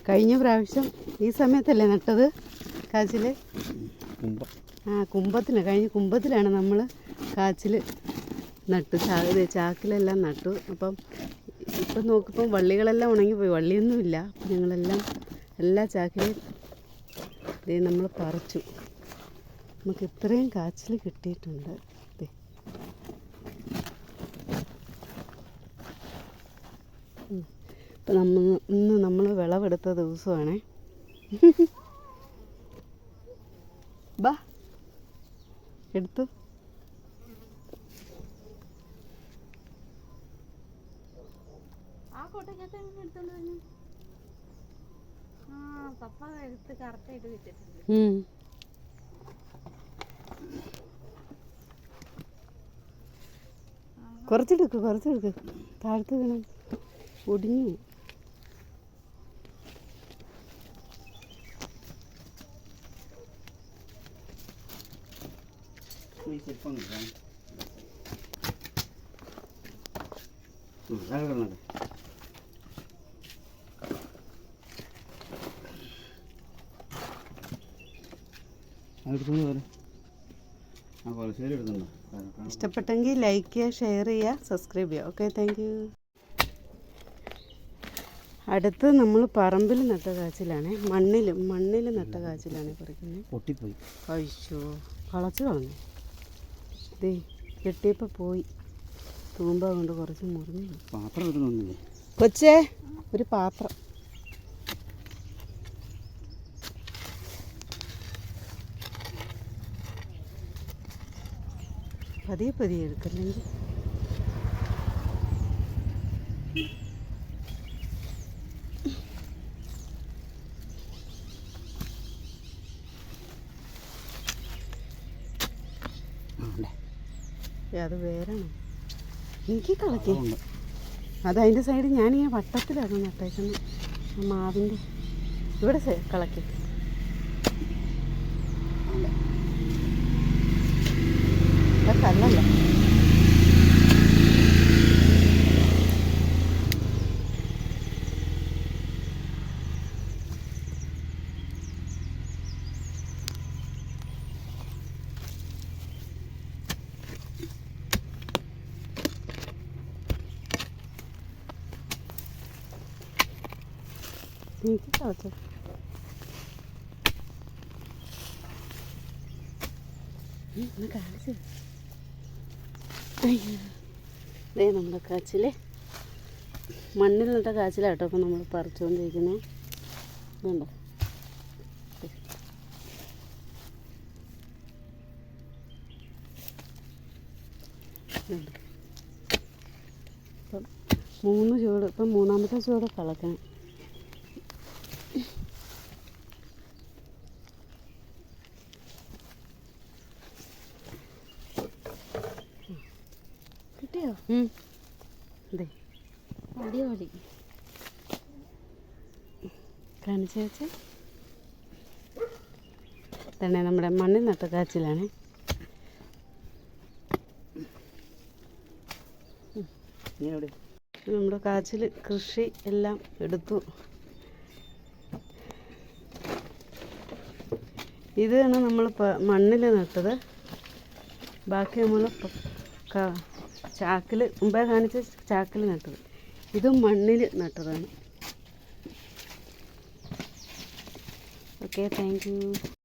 കഴിഞ്ഞ പ്രാവശ്യം ഈ സമയത്തല്ലേ നട്ടത് കാച്ചിൽ? കഴിഞ്ഞ കുംഭത്തിലാണ് നമ്മൾ കാച്ചിൽ നട്ടു. ചാക്കിലെല്ലാം നട്ടു. അപ്പം ഇപ്പം നോക്കിയപ്പം വള്ളികളെല്ലാം ഉണങ്ങിപ്പോയി, വള്ളിയൊന്നുമില്ല. അപ്പം ഞങ്ങളെല്ലാം എല്ലാ ചാക്കിലും നമ്മൾ പറിച്ചു. നമുക്ക് ഇത്രയും കാച്ചിൽ കിട്ടിയിട്ടുണ്ട്. ഇപ്പം ഇന്ന് നമ്മൾ വിളവെടുത്ത ദിവസമാണേ. ബാ എടുത്തു. കുറച്ചെടുക്ക് താഴത്ത് വീണം ഒടിഞ്ഞു. ഇഷ്ടപ്പെട്ടെങ്കിൽ ലൈക്ക് ചെയ്യുക, ഷെയർ ചെയ്യുക, സബ്സ്ക്രൈബ് ചെയ്യുക. Okay, thank you. അടുത്ത് നമ്മൾ പറമ്പിൽ നട്ട കാച്ചിലാണ്, മണ്ണിൽ നട്ട കാച്ചിലാണ് പറിക്കുന്നത്. പൊട്ടിപ്പോയി. അയ്യോ, കളച്ചു കളഞ്ഞു. ഇതേ കെട്ടിയപ്പോൾ പോയി. തൂമ്പ കൊണ്ട് കുറച്ച് മുറിഞ്ഞു. പാത്രം ഇടുന്നില്ലേ കൊച്ചേ? ഒരു പാത്രം. പതിയെ എടുക്കല്ലെങ്കിൽ അത് വേറാണ്. എനിക്ക് കളക്കി അതതിൻ്റെ സൈഡ് ഞാനിങ്ങനെ വട്ടത്തിലാണ് നട്ടേക്കുന്നത്. മാവിൻ്റെ ഇവിടെ കളക്കി. കല്ലല്ല, എനിക്ക് കളച്ചു. കാണിച്ചു നമ്മുടെ കാച്ചിൽ മണ്ണിൽ നട്ട കാച്ചിലാട്ടോ. അപ്പം നമ്മൾ പറിച്ചുകൊണ്ടിരിക്കുന്നത് ഇതുണ്ടോ. ഇപ്പം 3 ചുവട്, ഇപ്പം 3ാമത്തെ ചുവട് കളക്കണം. കിട്ടിയോ? അതെ, അടിപൊളി. കാണിച്ചു വെച്ച് തന്നെ നമ്മുടെ മണ്ണിൽ നട്ട കാച്ചിലാണ്. നമ്മുടെ കാച്ചിൽ കൃഷി എല്ലാം എടുത്തു. ഇതാണ് നമ്മൾ മണ്ണിൽ നട്ടത്. ബാക്കി നമ്മൾ ചാക്കിൽ മുമ്പേ കാണിച്ച ചാക്കിൽ നട്ടത്. ഇതും മണ്ണിൽ നട്ടതാണ്. Okay, thank you.